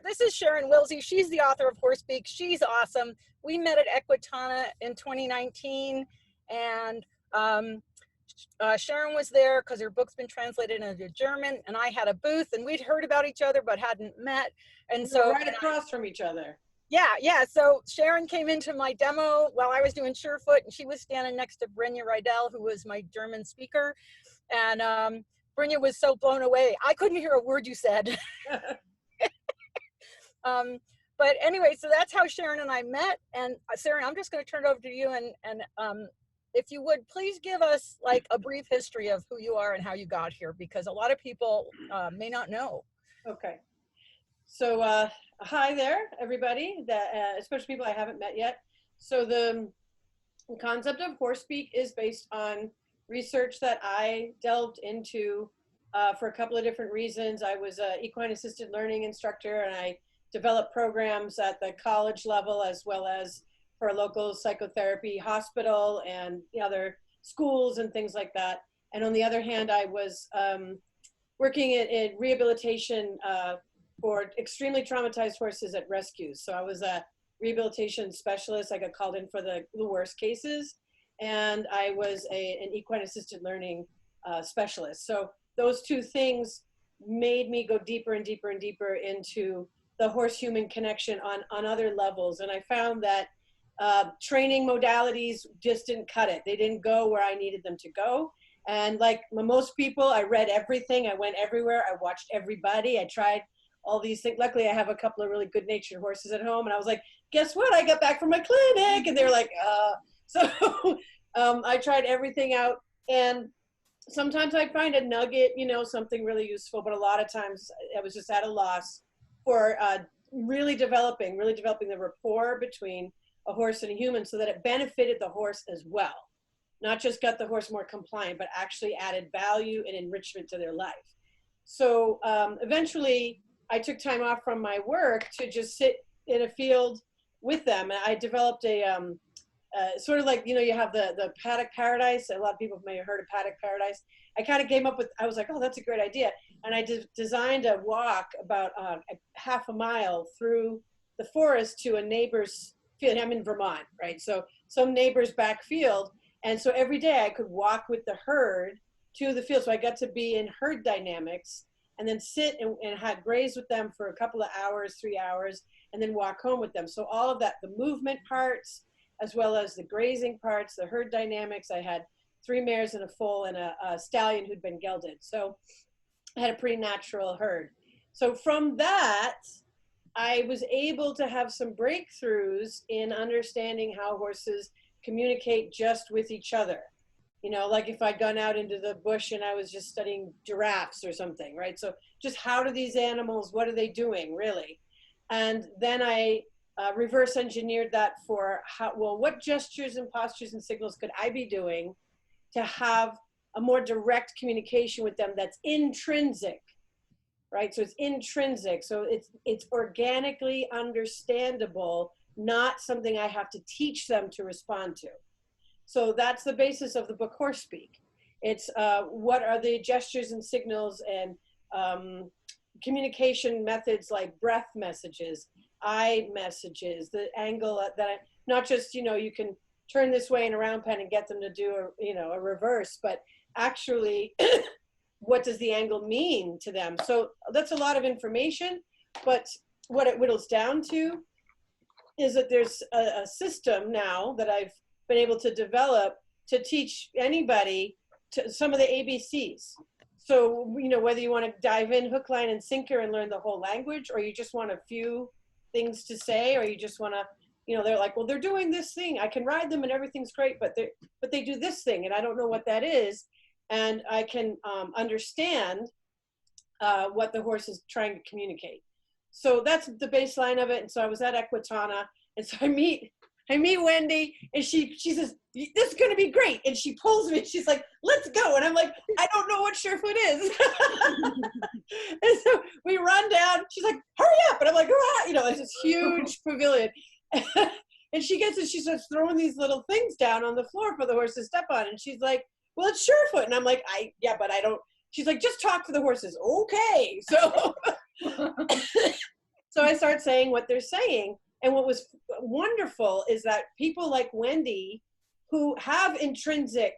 This is Sharon Wilsie. She's the author of Horsepeak. She's awesome. We met at Equitana in 2019, and Sharon was there because her book's been translated into German, and I had a booth, and we'd heard about each other but hadn't met. And so right across from each other. Yeah. So Sharon came into my demo while I was doing Surefoot, and she was standing next to Brynja Rydell, who was my German speaker. And Brynja was so blown away. I couldn't hear a word you said. But anyway, so that's how Sharon and I met. And Sharon, I'm just going to turn it over to you. And if you would, please give us like a brief history of who you are and how you got here, because a lot of people may not know. Okay. So hi there, everybody, especially people I haven't met yet. So the concept of Horsepeak is based on research that I delved into for a couple of different reasons. I was an equine assisted learning instructor, and I developed programs at the college level as well as for a local psychotherapy hospital and other schools and things like that. And on the other hand, I was working in rehabilitation for extremely traumatized horses at rescues. So I was a rehabilitation specialist. I got called in for the worst cases. And I was an equine assisted learning specialist. So those two things made me go deeper and deeper and deeper into the horse-human connection on other levels. And I found that training modalities just didn't cut it. They didn't go where I needed them to go. And like most people, I read everything. I went everywhere. I watched everybody. I tried all these things. Luckily, I have a couple of really good-natured horses at home. And I was like, guess what? I got back from my clinic. And they were like, So I tried everything out. And sometimes I'd find a nugget, something really useful. But a lot of times I was just at a loss for really developing the rapport between a horse and a human so that it benefited the horse as well. Not just got the horse more compliant, but actually added value and enrichment to their life. So eventually I took time off from my work to just sit in a field with them. And I developed a sort of like, you have the paddock paradise. A lot of people may have heard of paddock paradise. I kind of came up with, I was like, oh, that's a great idea. And I designed a walk about half a mile through the forest to a neighbor's field. I'm in Vermont, right? So some neighbor's back field. And so every day I could walk with the herd to the field. So I got to be in herd dynamics and then sit and graze with them for a couple of hours, 3 hours, and then walk home with them. So all of that, the movement parts, as well as the grazing parts, the herd dynamics. I had 3 mares and a foal and a stallion who'd been gelded. So I had a pretty natural herd. So from that, I was able to have some breakthroughs in understanding how horses communicate just with each other. Like if I'd gone out into the bush and I was just studying giraffes or something, right? So just how do these animals, what are they doing really? And then I reverse engineered that for what gestures and postures and signals could I be doing to have a more direct communication with them that's intrinsic, right? So it's intrinsic. So it's organically understandable, not something I have to teach them to respond to. So that's the basis of the book Horsepeak. It's what are the gestures and signals and communication methods like breath messages, eye messages, the angle that not just, you can turn this way in a round pen and get them to do a reverse, but actually what does the angle mean to them? So that's a lot of information, but what it whittles down to is that there's a system now that I've been able to develop to teach anybody to some of the ABCs. So, whether you want to dive in hook, line, and sinker and learn the whole language, or you just want a few things to say, or you just want to, they're like, well, they're doing this thing. I can ride them and everything's great, but they do this thing and I don't know what that is. And I can understand what the horse is trying to communicate. So that's the baseline of it. And so I was at Equitana, and so I meet Wendy, and she says, this is going to be great. And she pulls me, she's like, let's go. And I'm like, I don't know what Surefoot is. And so we run down, she's like, hurry up. And I'm like, ah, it's this huge pavilion. And she gets it, she starts throwing these little things down on the floor for the horse to step on. And she's like, well, it's Surefoot. And I'm like, yeah, but I don't. She's like, just talk to the horses. Okay. So So I start saying what they're saying. And what was wonderful is that people like Wendy, who have intrinsic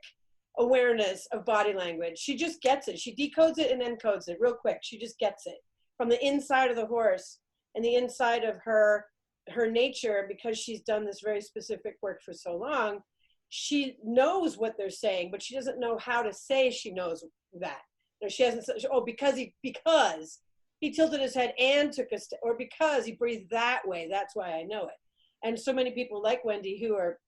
awareness of body language, she just gets it. She decodes it and encodes it real quick. She just gets it from the inside of the horse and the inside of her nature, because she's done this very specific work for so long. She knows what they're saying, but she doesn't know how to say she knows that. You know, she hasn't said, oh, because he tilted his head and took a step, or because he breathed that way, that's why I know it. And so many people like Wendy who are,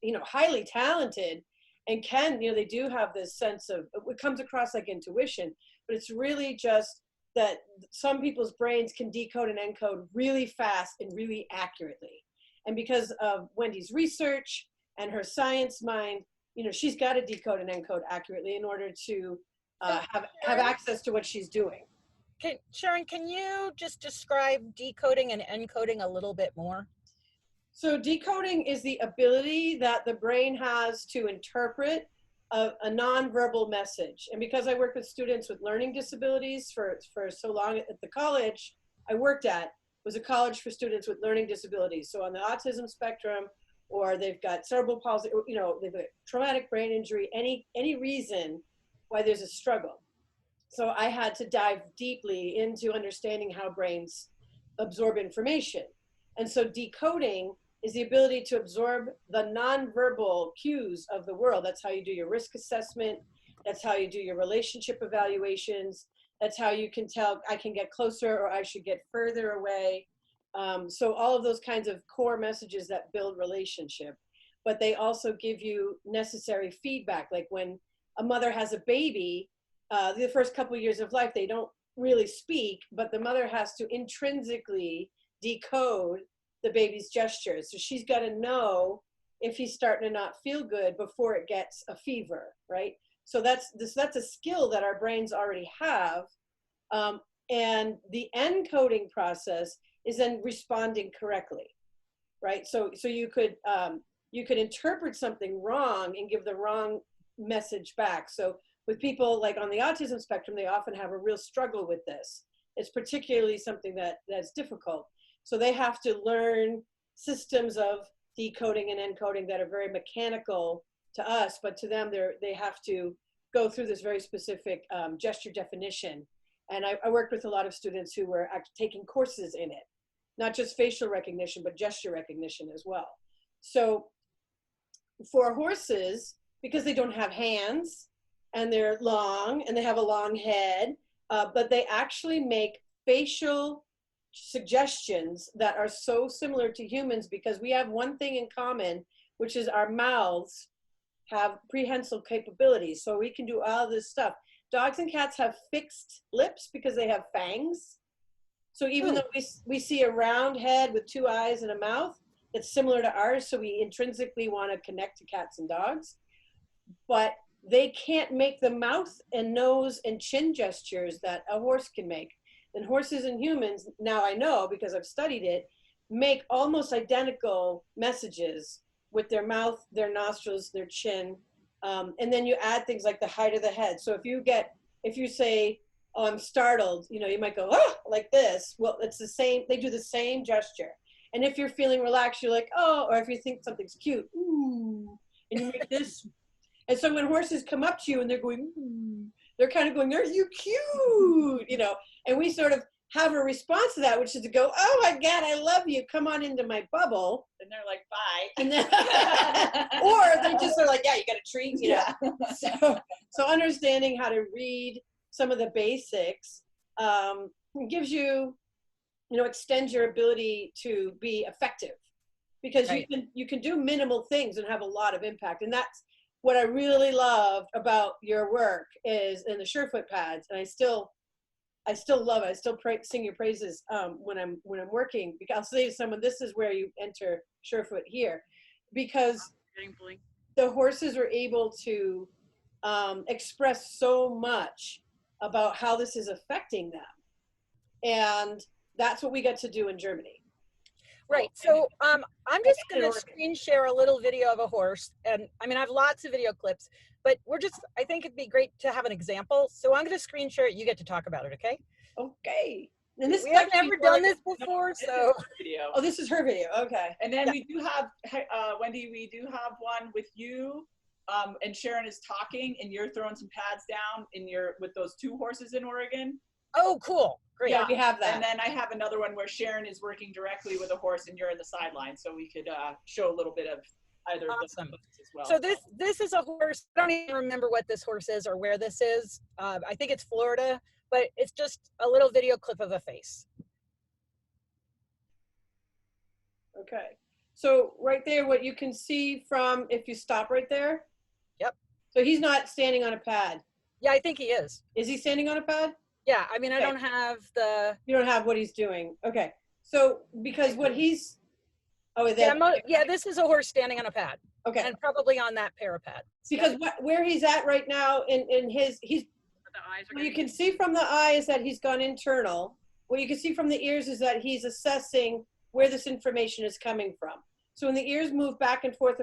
you know, highly talented and can, you know, they do have this sense of, it comes across like intuition, but it's really just that some people's brains can decode and encode really fast and really accurately. And because of Wendy's research and her science mind, you know, she's got to decode and encode accurately in order to have access to what she's doing. Sharon, can you just describe decoding and encoding a little bit more? So decoding is the ability that the brain has to interpret a nonverbal message. And because I work with students with learning disabilities for so long at the college I worked at, was a college for students with learning disabilities. So on the autism spectrum, or they've got cerebral palsy, or, you know, they've got traumatic brain injury, any reason why there's a struggle. So I had to dive deeply into understanding how brains absorb information. And so decoding is the ability to absorb the nonverbal cues of the world. That's how you do your risk assessment. That's how you do your relationship evaluations. That's how you can tell, I can get closer or I should get further away. So all of those kinds of core messages that build relationship, but they also give you necessary feedback. Like when a mother has a baby, the first couple of years of life, they don't really speak, but the mother has to intrinsically decode the baby's gestures. So she's got to know if he's starting to not feel good before it gets a fever, right? So that's a skill that our brains already have. And the encoding process is then responding correctly, right? So you could interpret something wrong and give the wrong message back. So with people like on the autism spectrum, they often have a real struggle with this. It's particularly something that's difficult. So they have to learn systems of decoding and encoding that are very mechanical to us, but to them, they have to go through this very specific gesture definition. And I worked with a lot of students who were taking courses in it, not just facial recognition, but gesture recognition as well. So for horses, because they don't have hands and they're long and they have a long head, but they actually make facial suggestions that are so similar to humans, because we have one thing in common, which is our mouths have prehensile capabilities. So we can do all this stuff. Dogs and cats have fixed lips because they have fangs. So even though we see a round head with two eyes and a mouth that's similar to ours, so we intrinsically want to connect to cats and dogs, but they can't make the mouth and nose and chin gestures that a horse can make. And horses and humans, now I know because I've studied it, make almost identical messages with their mouth, their nostrils, their chin. And then you add things like the height of the head. So if you say, oh, I'm startled, you know, you might go, oh, like this. Well, it's the same, they do the same gesture. And if you're feeling relaxed, you're like, oh, or if you think something's cute, ooh, and you make this. And so when horses come up to you and they're going, ooh, they're kind of going, are you cute? You know, and we sort of have a response to that, which is to go, oh my God, I love you. Come on into my bubble. And they're like, bye. And then, or they just are like, yeah, you got a treat. You know? So understanding how to read some of the basics gives you, you know, extends your ability to be effective, because right. you can do minimal things and have a lot of impact. And that's what I really loved about your work is in the Surefoot pads. And I still love it. I still sing your praises when I'm working, because I'll say to someone, this is where you enter Surefoot here, because the horses are able to express so much about how this is affecting them. And that's what we got to do in Germany. Right. So I'm just going to screen share a little video of a horse. And I mean, I have lots of video clips, but I think it'd be great to have an example. So I'm going to screen share it. You get to talk about it. Okay. Okay. And this We is have actually never done this before, This is so. her video. Oh, this is her video. Okay. And then we do have, Wendy, we do have one with you, and Sharon is talking, and you're throwing some pads down with those 2 horses in Oregon. Oh, cool. Great. Yeah, we have that. And then I have another one where Sharon is working directly with a horse, and you're in the sideline, so we could show a little bit of either Awesome. of those as well. So this is a horse. I don't even remember what this horse is or where this is. I think it's Florida, but it's just a little video clip of a face. Okay. So right there, what you can see from, if you stop right there. Yep. So he's not standing on a pad. Yeah, I think he is. Is he standing on a pad? Yeah, I mean, Okay. I don't have the. You don't have what he's doing. Okay. So because what he's, Yeah, this is a horse standing on a pad. Okay. And probably on that pair of pads. Because where he's at right now in his, what you can see from the eye is that he's gone internal. What you can see from the ears is that he's assessing where this information is coming from. So when the ears move back and forth,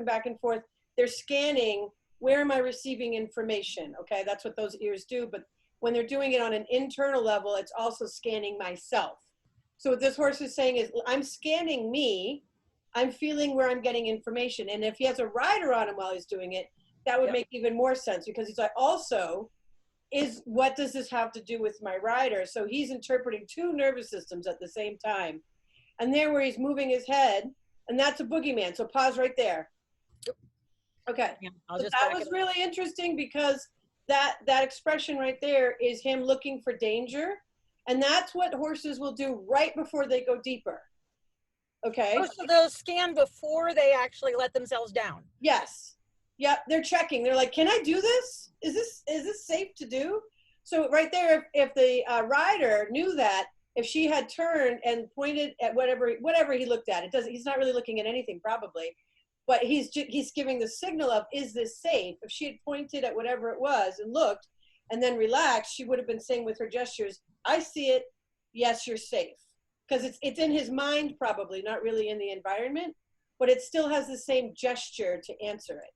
they're scanning, where am I receiving information? Okay, that's what those ears do. But when they're doing it on an internal level, it's also scanning myself. So what this horse is saying is, I'm scanning me, I'm feeling where I'm getting information. And if he has a rider on him while he's doing it, that would make even more sense, because he's like, also, what does this have to do with my rider? So he's interpreting 2 nervous systems at the same time. And there where he's moving his head, and that's a boogeyman. So pause right there. Okay. Yeah, So that was really interesting, because that expression right there is him looking for danger. And that's what horses will do right before they go deeper. Okay. Oh, so they'll scan before they actually let themselves down. Yes. Yep. They're checking. They're like, can I do this? Is this safe to do? So right there, if the rider knew that, if she had turned and pointed at whatever he looked at, he's not really looking at anything probably, but he's giving the signal of, is this safe? If she had pointed at whatever it was and looked and then relaxed, she would have been saying with her gestures, I see it. Yes, you're safe. Because it's in his mind probably, not really in the environment, but it still has the same gesture to answer it.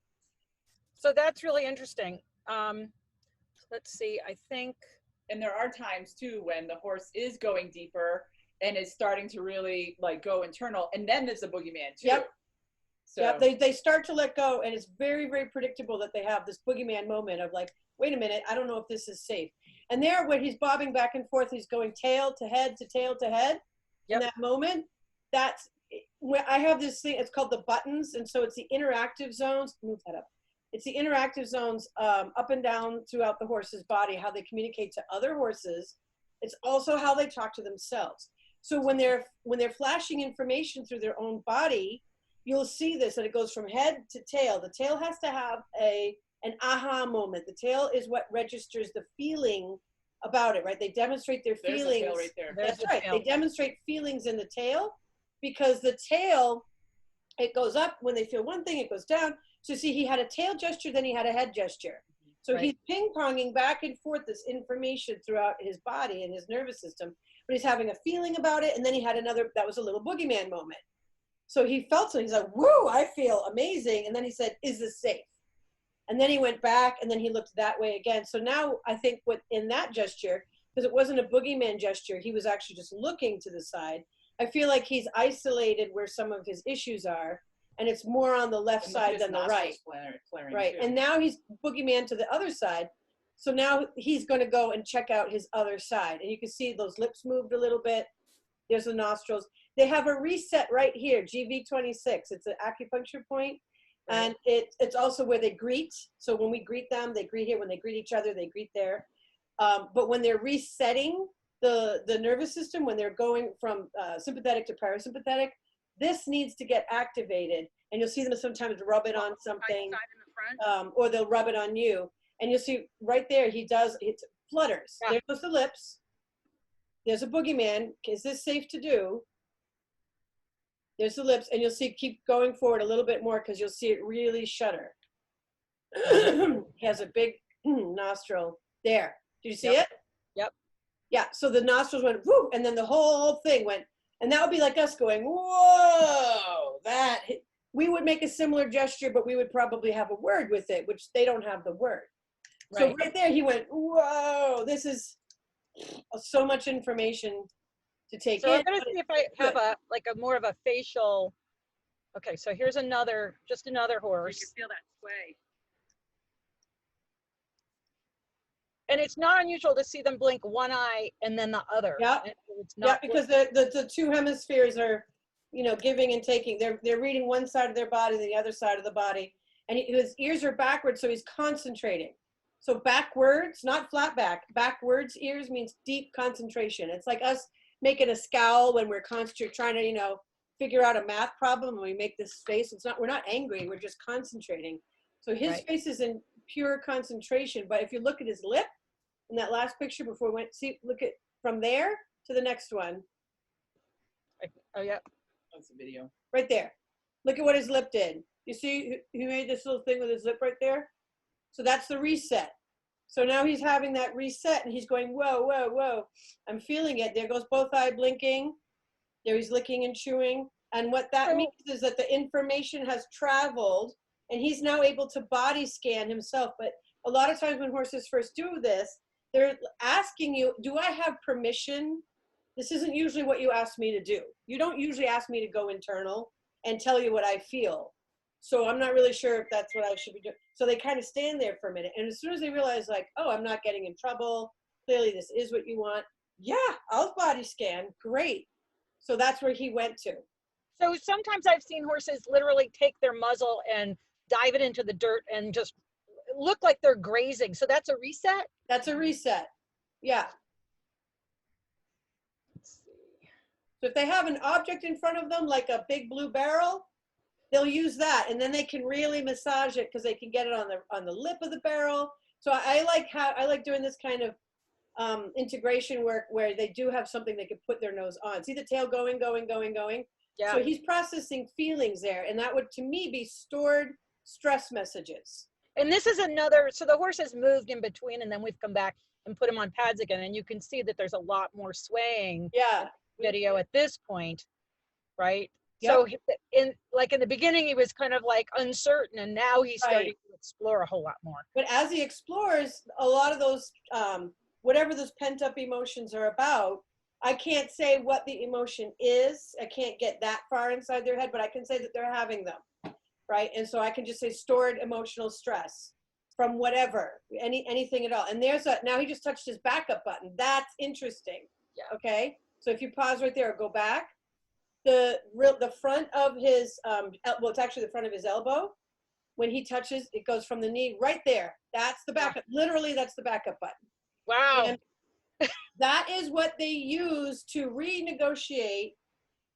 So that's really interesting. Let's see, I think. And there are times too when the horse is going deeper and is starting to really like go internal, and then there's a boogeyman too. Yep. So yep. They start to let go, and it's very, very predictable that they have this boogeyman moment of like, wait a minute, I don't know if this is safe. And there, when he's bobbing back and forth, he's going tail to head to tail to head. Yep. In that moment, that's where I have this thing, it's called the buttons. And so it's the interactive zones. Move that up. It's the interactive zones up and down throughout the horse's body, how they communicate to other horses. It's also how they talk to themselves. So when they're flashing information through their own body, you'll see this, and it goes from head to tail. The tail has to have an aha moment. The tail is what registers the feeling about it, right? They demonstrate their feelings. There's the tail right there. That's right. They demonstrate feelings in the tail, because the tail, it goes up when they feel one thing, it goes down. So see, he had a tail gesture, then he had a head gesture. So he's ping-ponging back and forth this information throughout his body and his nervous system, but he's having a feeling about it. And then he had another, that was a little boogeyman moment. So he felt something, he's like, woo, I feel amazing. And then he said, is this safe? And then he went back, and then he looked that way again. So now I think in that gesture, because it wasn't a boogeyman gesture, he was actually just looking to the side. I feel like he's isolated where some of his issues are, and it's more on the left side than the right. Right, and now he's boogeyman to the other side. So now he's going to go and check out his other side. And you can see those lips moved a little bit. There's the nostrils. They have a reset right here, GV26. It's an acupuncture point. And it's also where they greet. So when we greet them, they greet here. When they greet each other, they greet there. But when they're resetting the nervous system, when they're going from sympathetic to parasympathetic, this needs to get activated. And you'll see them sometimes rub it on something, or they'll rub it on you. And you'll see right there, it flutters. Yeah. There goes the lips. There's a boogeyman. Is this safe to do? There's the lips, and you'll see, keep going forward a little bit more, because you'll see it really shudder. He has a big nostril there. Did you see it? Yep. Yeah, so the nostrils went, whoo, and then the whole thing went, and that would be like us going, whoa, we would make a similar gesture, but we would probably have a word with it, which they don't have the word. Right. So right there, he went, whoa, this is so much information to take So in. I'm going to see if I have a more of a facial. Okay, so here's just another horse. You feel that sway. And it's not unusual to see them blink one eye and then the other. Yeah, it's not because the two hemispheres are, you know, giving and taking. They're reading one side of their body, the other side of the body, and his ears are backwards, so he's concentrating. So backwards, not flat back. Backwards ears means deep concentration. It's like us making a scowl when we're concentrating, trying to, you know, figure out a math problem, and we make this face. We're not angry. We're just concentrating. So his face is in pure concentration. But if you look at his lip in that last picture before we went, look at from there to the next one. Oh yeah, That's the video. Right there. Look at what his lip did. You see, he made this little thing with his lip right there. So that's the reset. So now he's having that reset, and he's going, whoa, whoa, whoa. I'm feeling it. There goes both eye blinking. There he's licking and chewing. And what that means is that the information has traveled, and he's now able to body scan himself. But a lot of times when horses first do this, they're asking you, do I have permission? This isn't usually what you ask me to do. You don't usually ask me to go internal and tell you what I feel. So I'm not really sure if that's what I should be doing. So they kind of stand there for a minute. And as soon as they realize, like, oh, I'm not getting in trouble. Clearly this is what you want. Yeah, I'll body scan. Great. So that's where he went to. So sometimes I've seen horses literally take their muzzle and dive it into the dirt and just look like they're grazing. So that's a reset? That's a reset. Yeah. Let's see. So if they have an object in front of them, like a big blue barrel, they'll use that, and then they can really massage it because they can get it on the lip of the barrel. So I like doing this kind of integration work where they do have something they can put their nose on. See the tail going. Yeah. So he's processing feelings there, and that would, to me, be stored stress messages. And this is another, so the horse has moved in between, and then we've come back and put him on pads again, and you can see that there's a lot more swaying. Yeah. Video at this point, right? Yep. So in the beginning, he was kind of like uncertain, and now he's starting to explore a whole lot more. But as he explores, a lot of those, whatever those pent up emotions are about, I can't say what the emotion is. I can't get that far inside their head, but I can say that they're having them, right? And so I can just say stored emotional stress from whatever, anything at all. And now he just touched his backup button. That's interesting. Yeah. Okay. So if you pause right there or go back, the front of his, well, it's actually the front of his elbow. When he touches, it goes from the knee right there. That's the backup. Literally, that's the backup button. Wow. And that is what they use to renegotiate,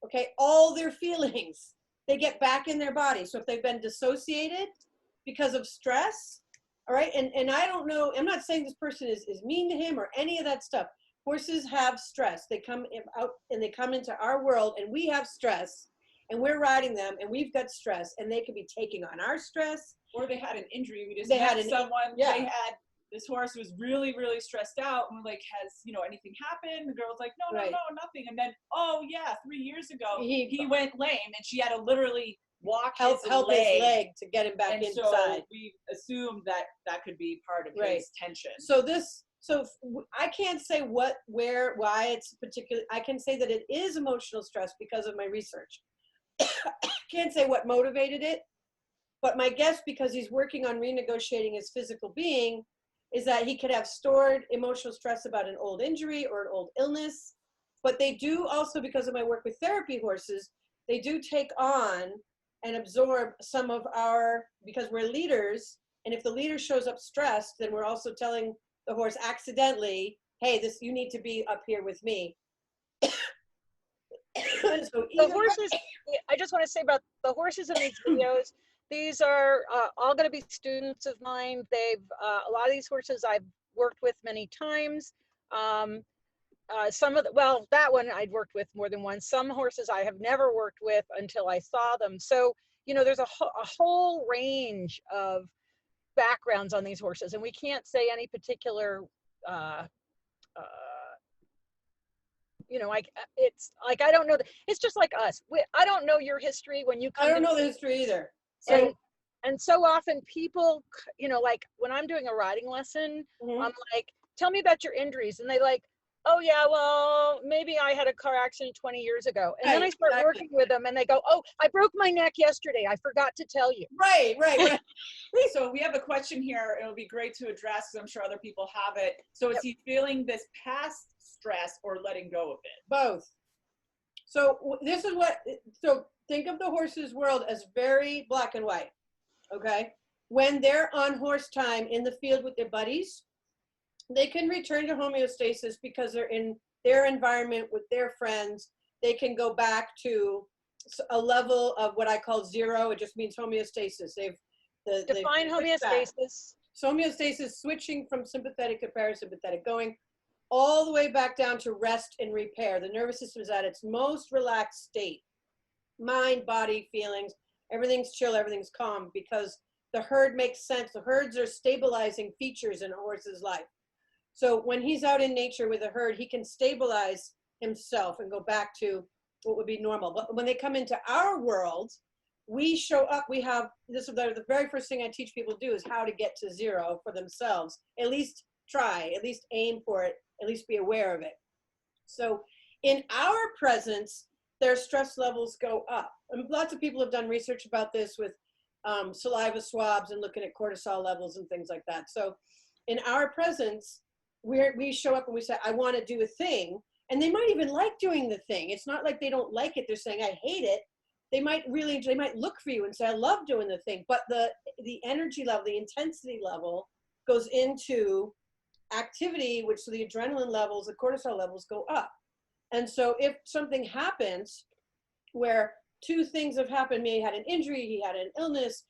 okay, all their feelings. They get back in their body. So if they've been dissociated because of stress, all right, and I don't know, I'm not saying this person is mean to him or any of that stuff. Horses have stress. They come out and they come into our world, and we have stress, and we're riding them, and we've got stress, and they could be taking on our stress. Or they had an injury. We just They met had someone. yeah. They had this horse was really, really stressed out, and we're like, has anything happened? The girl's like, no, Right. nothing. And then, oh yeah, 3 years ago He went lame, and she had to literally walk help his his leg. leg to get him back And inside. so we assumed that could be part of Right. his tension. So I can't say what, where, why it's particular. I can say that it is emotional stress because of my research. Can't say what motivated it, but my guess, because he's working on renegotiating his physical being, is that he could have stored emotional stress about an old injury or an old illness. But they do also, because of my work with therapy horses, they do take on and absorb some of because we're leaders, and if the leader shows up stressed, then we're also telling the horse accidentally, hey, you need to be up here with me. So The horses, I just want to say about the horses in these videos, these are all going to be students of mine. A lot of these horses I've worked with many times. That one I'd worked with more than once. Some horses I have never worked with until I saw them. So, there's a whole range of backgrounds on these horses, and we can't say any particular, it's like, I don't know. It's just like us. I don't know your history when you come. I don't know the history either. So, and so often people, like when I'm doing a riding lesson, Mhm. I'm like, tell me about your injuries. And they like, oh yeah, well, maybe I had a car accident 20 years ago. And then I Right, start exactly. working with them and they go, oh, I broke my neck yesterday. I forgot to tell you. Right. So we have a question here. It'll be great to address. I'm sure other people have it. So is Yep. he feeling this past stress or letting go of it? Both. So this is what, so think of the horse's world as very black and white, okay? When they're on horse time in the field with their buddies, they can return to homeostasis because they're in their environment with their friends. They can go back to a level of what I call zero. It just means homeostasis. Define homeostasis. So homeostasis, switching from sympathetic to parasympathetic, going all the way back down to rest and repair. The nervous system is at its most relaxed state. Mind, body, feelings, everything's chill, everything's calm because the herd makes sense. The herds are stabilizing features in a horse's life. So when he's out in nature with a herd, he can stabilize himself and go back to what would be normal. But when they come into our world, we show up, we have, this is the very first thing I teach people to do is how to get to zero for themselves. At least try, at least aim for it, at least be aware of it. So in our presence, their stress levels go up. And lots of people have done research about this with saliva swabs and looking at cortisol levels and things like that. So in our presence, we show up and we say, I want to do a thing. And they might even like doing the thing. It's not like they don't like it. They're saying, I hate it. They might look for you and say, I love doing the thing. But the energy level, the intensity level goes into activity, which so the adrenaline levels, the cortisol levels go up. And so if something happens where two things have happened, maybe he had an injury, he had an illness,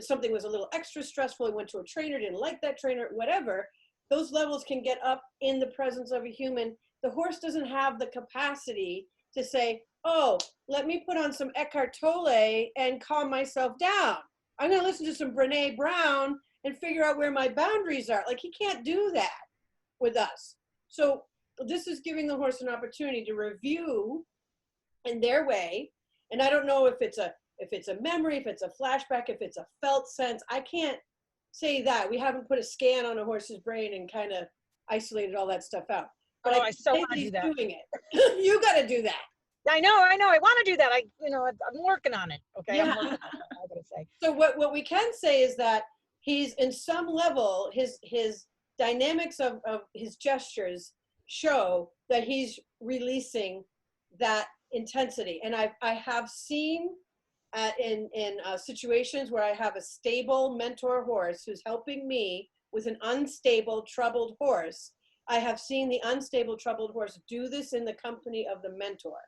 something was a little extra stressful, he went to a trainer, didn't like that trainer, whatever, those levels can get up in the presence of a human. The horse doesn't have the capacity to say, oh, let me put on some Eckhart Tolle and calm myself down. I'm going to listen to some Brene Brown and figure out where my boundaries are. Like, he can't do that with us. So this is giving the horse an opportunity to review in their way. And I don't know if it's a memory, if it's a flashback, if it's a felt sense. I can't say that. We haven't put a scan on a horse's brain and kind of isolated all that stuff out. But I so want to do that. Doing it. You got to do that. I know. I want to do that. I'm working on it. Okay. Yeah. I'm working on it. I gotta say. So what we can say is that he's in some level, his dynamics of his gestures show that he's releasing that intensity. And I have seen in situations where I have a stable mentor horse who's helping me with an unstable, troubled horse. I have seen the unstable, troubled horse do this in the company of the mentor.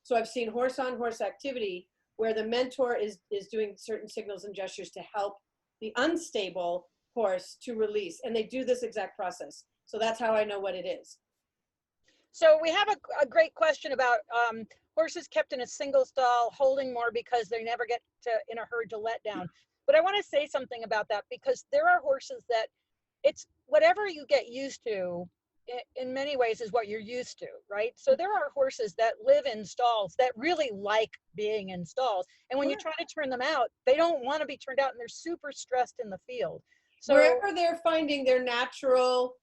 So I've seen horse-on-horse activity where the mentor is doing certain signals and gestures to help the unstable horse to release. And they do this exact process. So that's how I know what it is. So we have a great question about horses kept in a single stall, holding more because they never get in a herd to let down. But I want to say something about that because there are horses that it's whatever you get used to in many ways is what you're used to, right? So there are horses that live in stalls that really like being in stalls. And when you try to turn them out, they don't want to be turned out and they're super stressed in the field. So wherever they're finding their natural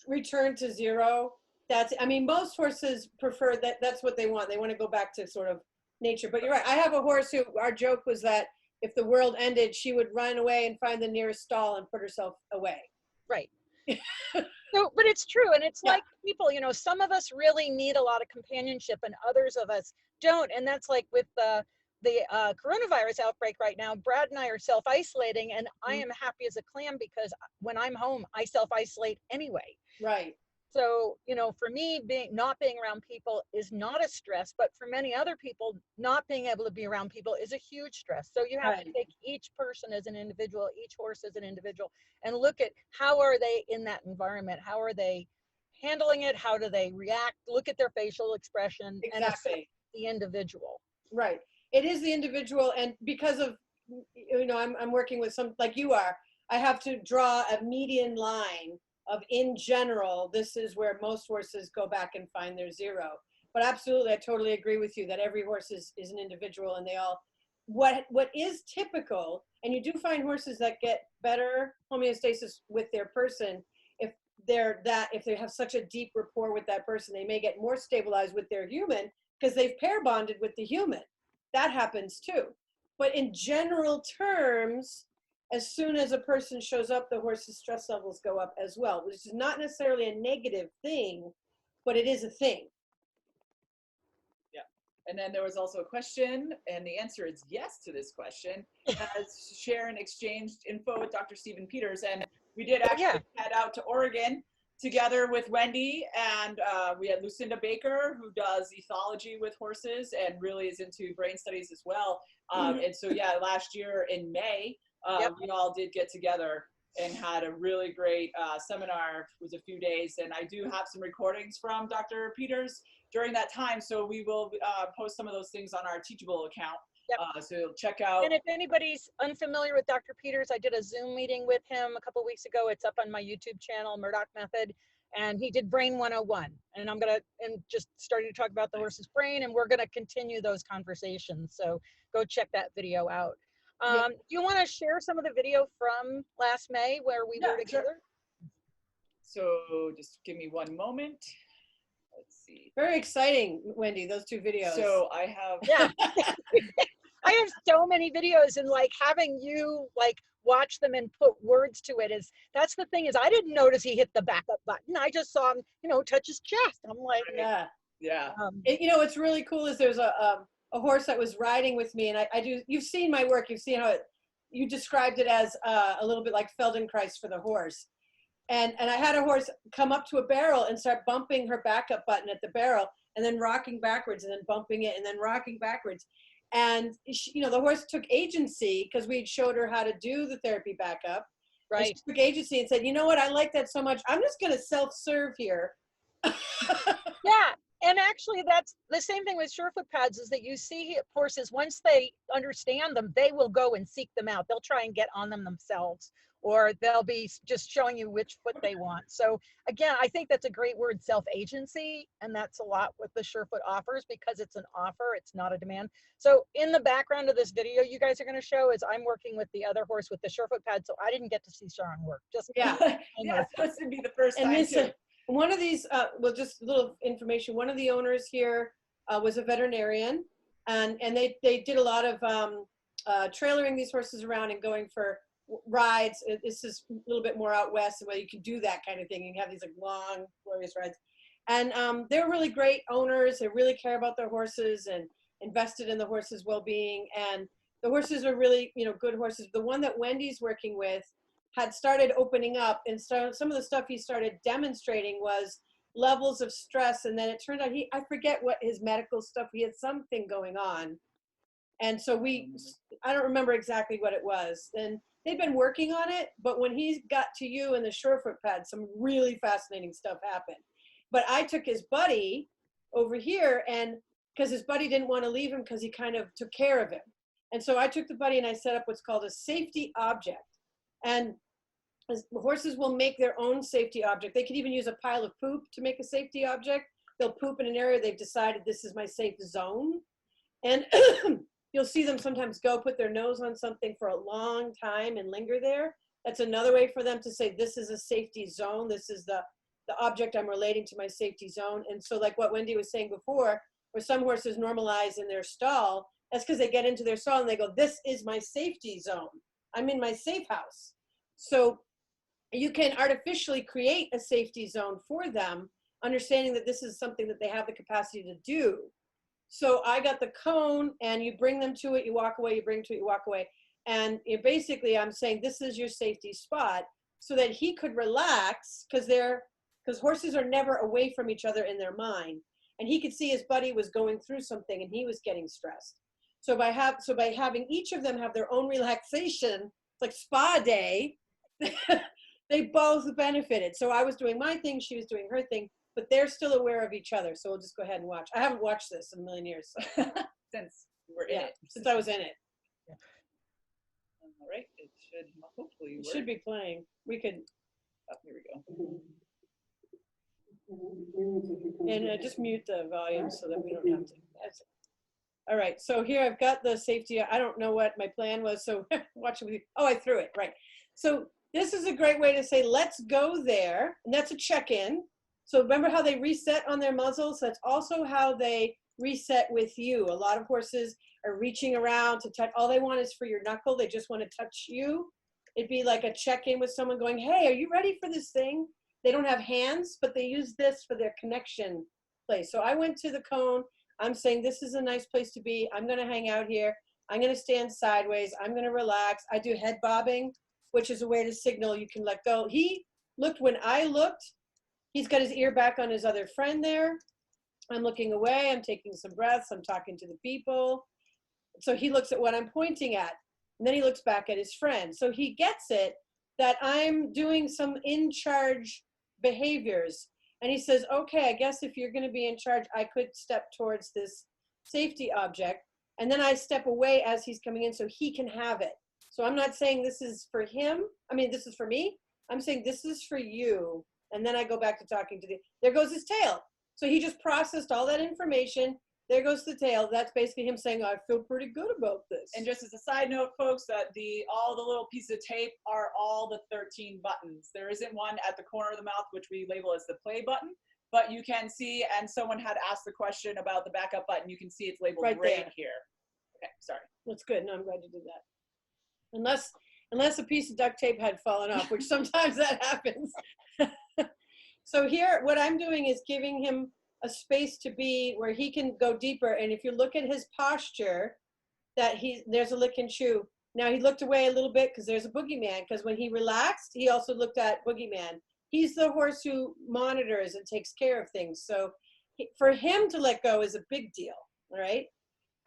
return to zero, most horses prefer that. That's what they want. They want to go back to sort of nature. But you're right. I have a horse who, our joke was that if the world ended, she would run away and find the nearest stall and put herself away. Right. So, but it's true. And it's like people, some of us really need a lot of companionship and others of us don't. And that's like with the coronavirus outbreak right now, Brad and I are self-isolating and I am happy as a clam because when I'm home, I self-isolate anyway. Right. So, for me, not being around people is not a stress, but for many other people, not being able to be around people is a huge stress. So you have to take each person as an individual, each horse as an individual, and look at how are they in that environment? How are they handling it? How do they react? Look at their facial expression and assess the individual. Right. It is the individual. And because of, I'm working with some, like you are, I have to draw a median line of, in general, this is where most horses go back and find their zero. But absolutely, I totally agree with you that every horse is an individual and they all, what is typical, and you do find horses that get better homeostasis with their person, if if they have such a deep rapport with that person, they may get more stabilized with their human because they've pair bonded with the human. That happens too. But in general terms, as soon as a person shows up, the horse's stress levels go up as well, which is not necessarily a negative thing, but it is a thing. Yeah. And then there was also a question, and the answer is yes to this question. Has Sharon exchanged info with Dr. Stephen Peters? And we did actually head out to Oregon together with Wendy, and we had Lucinda Baker, who does ethology with horses and really is into brain studies as well. And so, yeah, last year in May, we all did get together and had a really great seminar. It was a few days, and I do have some recordings from Dr. Peters during that time, so we will post some of those things on our Teachable account. So check out. And if anybody's unfamiliar with Dr. Peters, I did a Zoom meeting with him a couple weeks ago. It's up on my YouTube channel, Murdoch Method, and he did Brain 101. And I'm just starting to talk about the horse's brain, and we're gonna continue those conversations. So go check that video out. Do you want to share some of the video from last May where we were together? Sure. So just give me one moment. Let's see. Very exciting, Wendy, those two videos. So I have, I have so many videos, and like having you like watch them and put words to it that's the thing is I didn't notice he hit the backup button. I just saw him, touch his chest. I'm like, what's really cool is there's a horse that was riding with me, and you've seen my work, you've seen how you described it as a little bit like Feldenkrais for the horse. And I had a horse come up to a barrel and start bumping her backup button at the barrel and then rocking backwards and then bumping it and then rocking backwards. And, the horse took agency because we showed her how to do the therapy backup. Right. And she took agency and said, you know what, I like that so much. I'm just going to self-serve here. Yeah. And actually, that's the same thing with surefoot pads is that you see horses, once they understand them, they will go and seek them out. They'll try and get on them themselves, or they'll be just showing you which foot they want. So again, I think that's a great word, self-agency. And that's a lot what the surefoot offers because it's an offer, it's not a demand. So in the background of this video you guys are going to show is I'm working with the other horse with the surefoot pad. So I didn't get to see Sharon work. Just it's supposed to be the first time too. One of these, just a little information, one of the owners here was a veterinarian, and they did a lot of trailering these horses around and going for rides. This is a little bit more out west where you can do that kind of thing. You can have these like long, glorious rides. And they're really great owners. They really care about their horses and invested in the horses' well-being. And the horses are really, good horses. The one that Wendy's working with had started opening up, and so some of the stuff he started demonstrating was levels of stress, and then it turned out I forget what his medical stuff, he had something going on, and so I don't remember exactly what it was, and they've been working on it, but when he got to you and the surefoot pad, some really fascinating stuff happened. But I took his buddy over here, and because his buddy didn't want to leave him because he kind of took care of him, and so I took the buddy and I set up what's called a safety object. And horses will make their own safety object. They could even use a pile of poop to make a safety object. They'll poop in an area they've decided this is my safe zone. And you'll see them sometimes go put their nose on something for a long time and linger there. That's another way for them to say, this is a safety zone. This is the object I'm relating to my safety zone. And so like what Wendy was saying before, where some horses normalize in their stall, that's because they get into their stall and they go, this is my safety zone. I'm in my safe house. So you can artificially create a safety zone for them, understanding that this is something that they have the capacity to do. So I got the cone, and you bring them to it, you walk away, you bring to it, you walk away. And basically I'm saying this is your safety spot so that he could relax, because horses are never away from each other in their mind. And he could see his buddy was going through something and he was getting stressed. So by having each of them have their own relaxation, like spa day, they both benefited. So I was doing my thing, she was doing her thing, but they're still aware of each other. So we'll just go ahead and watch. I haven't watched this in a million years. Since we're in it. Since I was in it. Yeah. All right, it should hopefully work. It should be playing. We could. Oh, here we go. And just mute the volume so that we don't have to. That's it. All right, so here I've got the safety. I don't know what my plan was, so watch it with you. Oh, I threw it, right. So this is a great way to say, let's go there. And that's a check-in. So remember how they reset on their muzzles? That's also how they reset with you. A lot of horses are reaching around to touch. All they want is for your knuckle. They just want to touch you. It'd be like a check-in with someone going, hey, are you ready for this thing? They don't have hands, but they use this for their connection place. So I went to the cone. I'm saying, this is a nice place to be. I'm going to hang out here. I'm going to stand sideways. I'm going to relax. I do head bobbing, which is a way to signal you can let go. He looked when I looked. He's got his ear back on his other friend there. I'm looking away. I'm taking some breaths. I'm talking to the people. So he looks at what I'm pointing at. And then he looks back at his friend. So he gets it that I'm doing some in-charge behaviors. And he says, okay, I guess if you're going to be in charge, I could step towards this safety object. And then I step away as he's coming in so he can have it. So I'm not saying this is for him. I mean, this is for me. I'm saying this is for you. And then I go back to talking to there goes his tail. So he just processed all that information. There goes the tail. That's basically him saying, I feel pretty good about this. And just as a side note, folks, that all the little pieces of tape are all the 13 buttons. There isn't one at the corner of the mouth, which we label as the play button, but you can see, and someone had asked the question about the backup button. You can see it's labeled right here. Okay, sorry. That's good. No, I'm glad you did that. Unless a piece of duct tape had fallen off, which sometimes that happens. So here, what I'm doing is giving him a space to be where he can go deeper. And if you look at his posture, there's a lick and chew. Now he looked away a little bit because there's a boogeyman, because when he relaxed, he also looked at boogeyman. He's the horse who monitors and takes care of things. So for him to let go is a big deal, all right?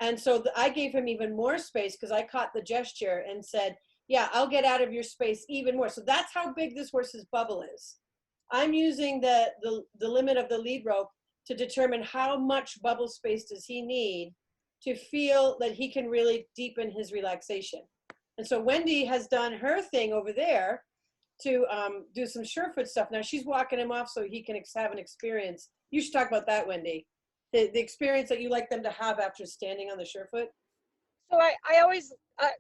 And so I gave him even more space because I caught the gesture and said, yeah, I'll get out of your space even more. So that's how big this horse's bubble is. I'm using the limit of the lead rope to determine how much bubble space does he need to feel that he can really deepen his relaxation. And so Wendy has done her thing over there to do some surefoot stuff. Now she's walking him off so he can have an experience. You should talk about that, Wendy. The experience that you like them to have after standing on the surefoot. So I always,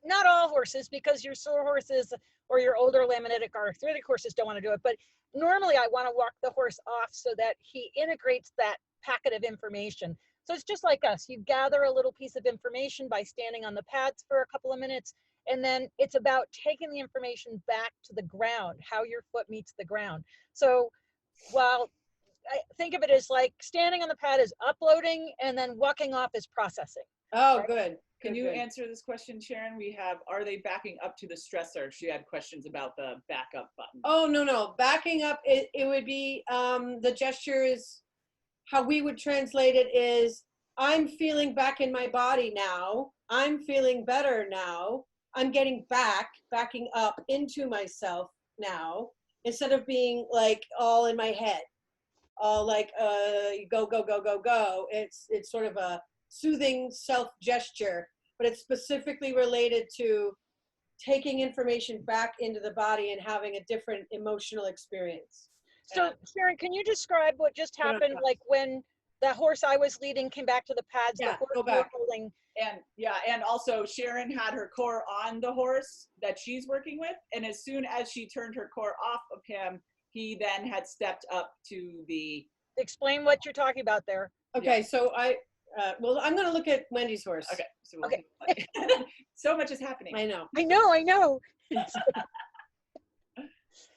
not all horses, because your sore horses or your older laminitic or arthritic horses don't want to do it, but normally I want to walk the horse off so that he integrates that packet of information. So it's just like us. You gather a little piece of information by standing on the pads for a couple of minutes, and then it's about taking the information back to the ground, how your foot meets the ground. So while I think of it as like standing on the pad is uploading, and then walking off is processing. Oh, right? Good. Can you answer this question, Sharon? We have, are they backing up to the stressor? She had questions about the backup button. Oh, no. Backing up, it would be, the gesture is, how we would translate it is, I'm feeling back in my body now. I'm feeling better now. I'm getting backing up into myself now, instead of being like all in my head, all like, go, go, go, go, go. It's sort of a soothing self gesture, but it's specifically related to taking information back into the body and having a different emotional experience. So Sharon, can you describe what just happened, like when the horse I was leading came back to the pads, Yeah, the horse go back. holding. And also Sharon had her core on the horse that she's working with, and as soon as she turned her core off of him, he then had stepped up to the. Explain what you're talking about there. Okay, so well, I'm going to look at Wendy's horse. Okay. So Okay. So much is happening. I know. I know.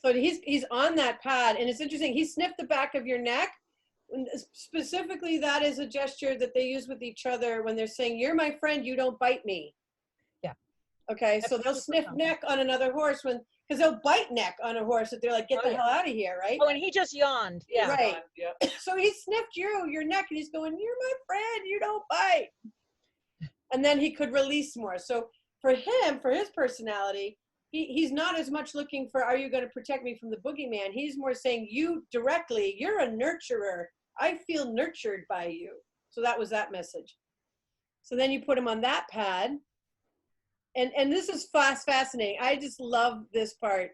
So he's on that pad, and it's interesting. He sniffed the back of your neck. Specifically, that is a gesture that they use with each other when they're saying, "You're my friend. You don't bite me." Yeah. Okay. So they'll sniff neck on another horse because they'll bite neck on a horse if they're like, "Get the hell out of here!" Right? Oh, and he just yawned. Yeah. Right. Yep. So he sniffed your neck, and he's going, "You're my friend. You don't bite." And then he could release more. So for him, for his personality, he's not as much looking for, are you going to protect me from the boogeyman? He's more saying, you directly, you're a nurturer. I feel nurtured by you. So that was that message. So then you put him on that pad. And this is fascinating. I just love this part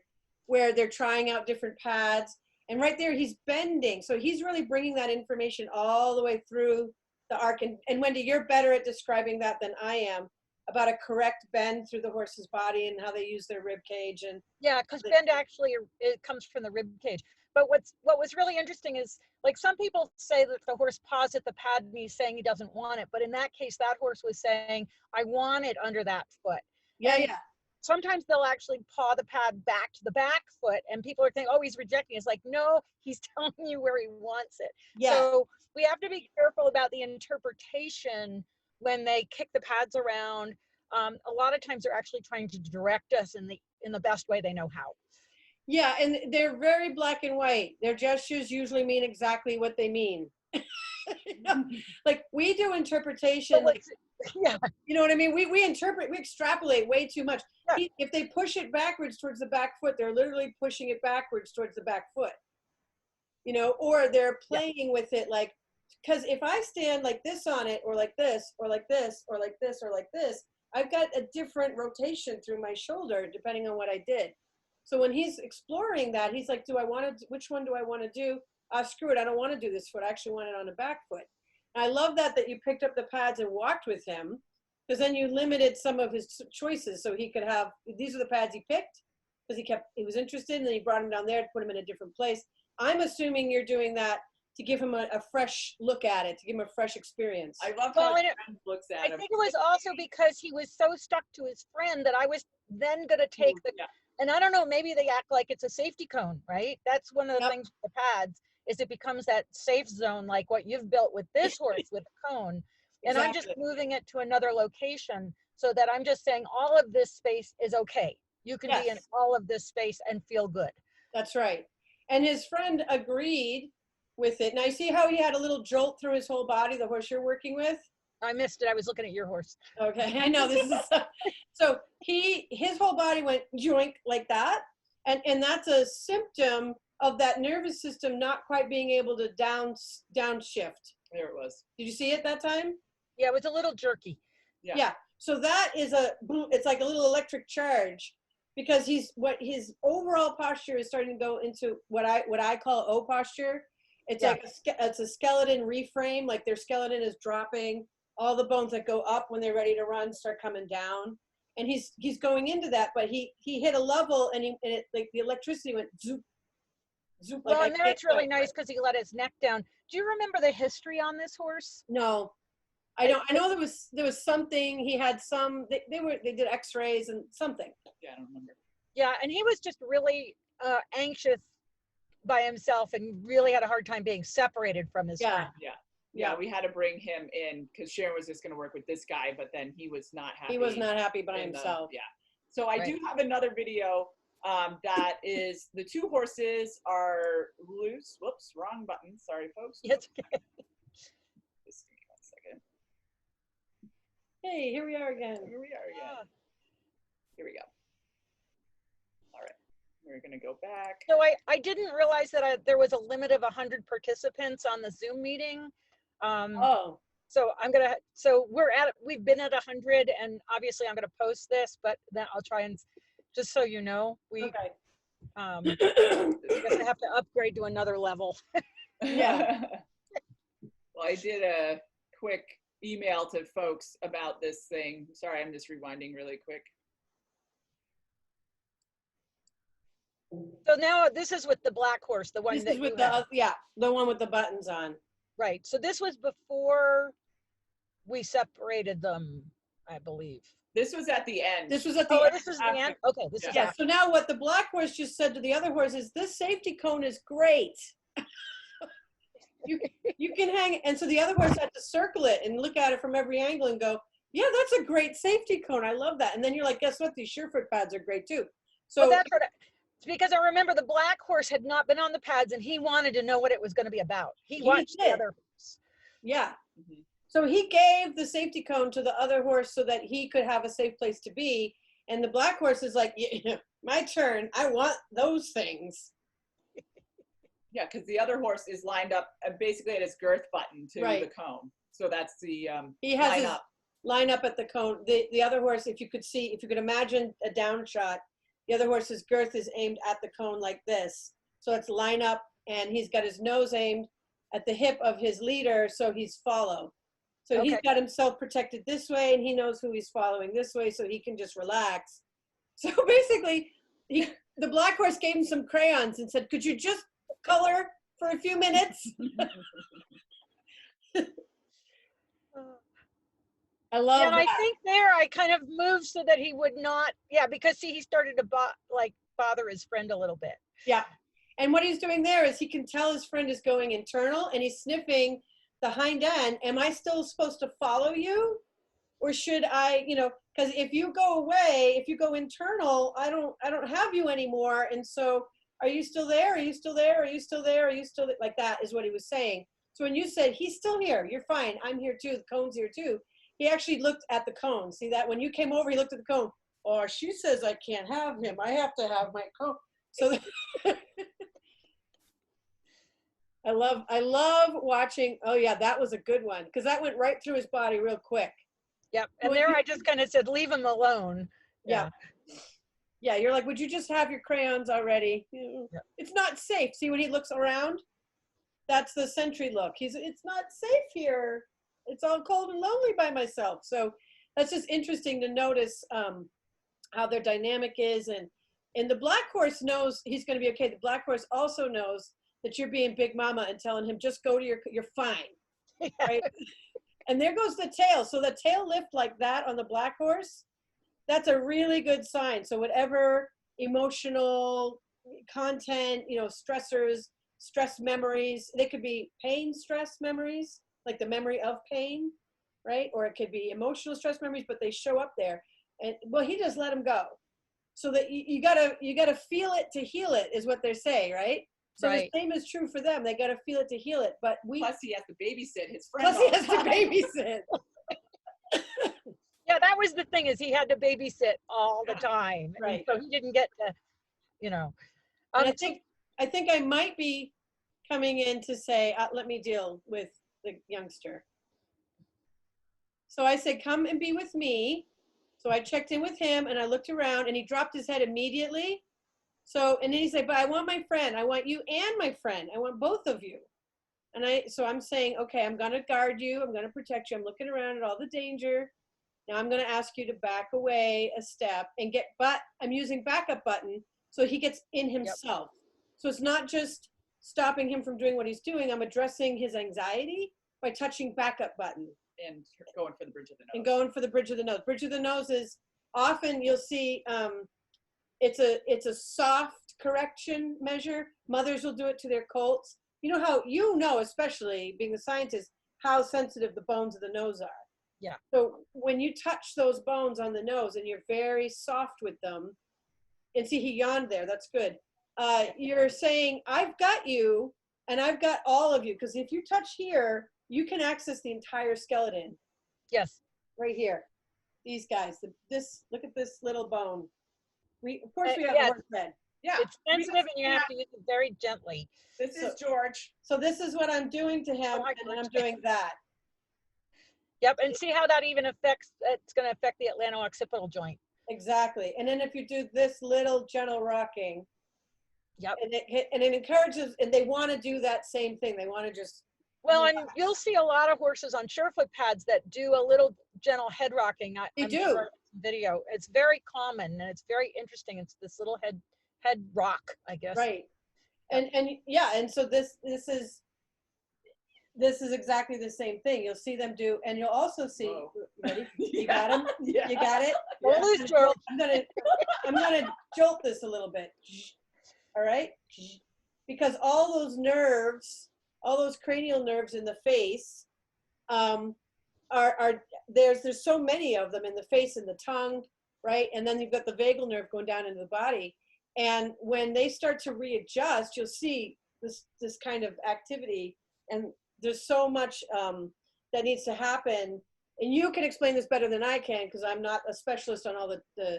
where they're trying out different pads. And right there, he's bending. So he's really bringing that information all the way through the arc. And Wendy, you're better at describing that than I am. about a correct bend through the horse's body and how they use their rib cage. And yeah, because bend actually it comes from the rib cage. But what was really interesting is, like, some people say that the horse paws at the pad and he's saying he doesn't want it, but in that case, that horse was saying, I want it under that foot. yeah, And yeah, sometimes they'll actually paw the pad back to the back foot, and people are thinking, oh, he's rejecting it. It's like, no, he's telling you where he wants it. yeah. So we have to be careful about the interpretation when they kick the pads around. A lot of times they're actually trying to direct us in the best way they know how. Yeah, and they're very black and white. Their gestures usually mean exactly what they mean. You know? Like, we do interpretation, like, yeah, you know what I mean? We interpret, we extrapolate way too much. Yeah. If they push it backwards towards the back foot, they're literally pushing it backwards towards the back foot. You know, or they're playing with it, like, because if I stand like this on it, or like this, or like this, or like this, or like this, I've got a different rotation through my shoulder depending on what I did. So when he's exploring that, he's like, which one do I want to do? Screw it, I don't want to do this foot. I actually want it on the back foot. And I love that you picked up the pads and walked with him, because then you limited some of his choices. So he could have, these are the pads he picked, because he was interested, and then you brought him down there to put him in a different place. I'm assuming you're doing that to give him a fresh look at it, to give him a fresh experience. I love how his friend looks at him. I think it was also because he was so stuck to his friend that I was then going to take and I don't know, maybe they act like it's a safety cone, right? That's one of the things with the pads, is it becomes that safe zone, like what you've built with this horse with a cone. And I'm just moving it to another location, so that I'm just saying all of this space is okay. You can be in all of this space and feel good. That's right. And his friend agreed with it. Now you see how he had a little jolt through his whole body, the horse you're working with? I missed it. I was looking at your horse. Okay, I know this is so his whole body went joink like that, and that's a symptom of that nervous system not quite being able to downshift. There it was. Did you see it that time? Yeah, it was a little jerky. Yeah. So that is it's like a little electric charge, because his overall posture is starting to go into what I call O posture. It's like it's a skeleton reframe, like their skeleton is dropping. All the bones that go up when they're ready to run start coming down, and he's going into that. But he hit a level, and it, like, the electricity went zoop, zoop. Well, like, and that's really nice, because he let his neck down. Do you remember the history on this horse? No, I don't. I know there was something. He had some. They did X-rays and something. Yeah, I don't remember. Yeah, and he was just really anxious by himself, and really had a hard time being separated from his friend. Yeah, we had to bring him in, because Sharon was just going to work with this guy, but then he was not happy. He was not happy by himself. So I do have another video that is, the two horses are loose. Whoops, wrong button. Sorry, folks. It's okay. Just give me 1 second. Hey, here we are again. Here we go. All right, we're going to go back. So I didn't realize that there was a limit of 100 participants on the Zoom meeting. So we've been at 100, and obviously I'm going to post this, but then I'll try and, just so you know, I guess I have to upgrade to another level. Well, I did a quick email to folks about this thing. Sorry, I'm just rewinding really quick. So now this is with the black horse, the one that with the one with the buttons on. Right. So this was before we separated them, I believe. This was at the end. This was at the end. This is the end? Okay. This is So now what the black horse just said to the other horse is, this safety cone is great. you can hang, and so the other horse had to circle it and look at it from every angle and go, yeah, that's a great safety cone. I love that. And then you're like, guess what? These Surefoot pads are great too. So that's what because I remember the black horse had not been on the pads, and he wanted to know what it was going to be about. He watched the other horse. Yeah. So he gave the safety cone to the other horse so that he could have a safe place to be. And the black horse is like, yeah, my turn. I want those things. Yeah, because the other horse is lined up basically at his girth button to the cone. So that's the he has line up at the cone. The other horse, if you could imagine a down shot, the other horse's girth is aimed at the cone like this. So it's line up, and he's got his nose aimed at the hip of his leader, so he's follow. So he's got himself protected this way, and he knows who he's following this way, so he can just relax. So basically, the black horse gave him some crayons and said, could you just color for a few minutes? I love that. And I think there I kind of moved so that he would not, because see, he started to bother his friend a little bit. Yeah. And what he's doing there is he can tell his friend is going internal, and he's sniffing the hind end. Am I still supposed to follow you? Or should I, because if you go away, if you go internal, I don't have you anymore. And so are you still there? Are you still there? Are you still there? Are you still there? Like that is what he was saying. So when you said, he's still here, you're fine. I'm here too. The cone's here too. He actually looked at the cone. See that when you came over, he looked at the cone. Oh, she says I can't have him. I have to have my cone. So I love watching. Oh yeah, that was a good one. Because that went right through his body real quick. Yep. And there I just kind of said, leave him alone. Yeah. Yeah, you're like, would you just have your crayons already? Yeah. It's not safe. See when he looks around? That's the sentry look. It's not safe here. It's all cold and lonely by myself. So that's just interesting to notice how their dynamic is. And the black horse knows he's going to be okay. The black horse also knows that you're being big mama and telling him, just go to you're fine. Yeah. Right? And there goes the tail. So the tail lift like that on the black horse, that's a really good sign. So whatever emotional content, stressors, stress memories, they could be pain stress memories, like the memory of pain, right? Or it could be emotional stress memories, but they show up there. And well, he just let them go. So that you gotta feel it to heal it is what they're saying, right? So the same is true for them. They gotta feel it to heal it. But plus he has to babysit his friend. Plus he has to babysit. Yeah, that was the thing, is he had to babysit all the time. Right. And so he didn't get to, I think I might be coming in to say, let me deal with the youngster. So I said, come and be with me. So I checked in with him and I looked around and he dropped his head immediately. So, and then he said, but I want my friend. I want you and my friend. I want both of you. And so I'm saying, okay, I'm going to guard you. I'm going to protect you. I'm looking around at all the danger. Now I'm going to ask you to back away a step and I'm using backup button so he gets in himself. Yep. So it's not just stopping him from doing what he's doing. I'm addressing his anxiety by touching backup button. And going for the bridge of the nose. And going for the bridge of the nose. Bridge of the nose is often you'll see it's a soft correction measure. Mothers will do it to their colts. You know how, especially being a scientist, how sensitive the bones of the nose are. Yeah. So when you touch those bones on the nose and you're very soft with them, and see he yawned there, that's good. You're saying, I've got you and I've got all of you. Because if you touch here, you can access the entire skeleton. Yes. Right here. These guys, look at this little bone. Of course we have a horse head. Yeah. It's sensitive and you have to use it very gently. This is George. So this is what I'm doing to him, and then I'm doing that. Yep, and see how that even it's going to affect the atlanto-occipital joint. Exactly. And then if you do this little gentle rocking, yep, and it encourages, and they want to do that same thing. They want to just. Well, and you'll see a lot of horses on surefoot pads that do a little gentle head rocking. They do. Video. It's very common and it's very interesting. It's this little head rock, I guess. Right. And yeah, and so this is exactly the same thing. You'll see them do, and you'll also see. Whoa. Ready? You got him. Yeah. You got it. Don't lose, George. I'm gonna jolt this a little bit. All right, because all those nerves, all those cranial nerves in the face, there's so many of them in the face and the tongue, right? And then you've got the vagal nerve going down into the body. And when they start to readjust, you'll see this kind of activity. And there's so much that needs to happen. And you can explain this better than I can because I'm not a specialist on all the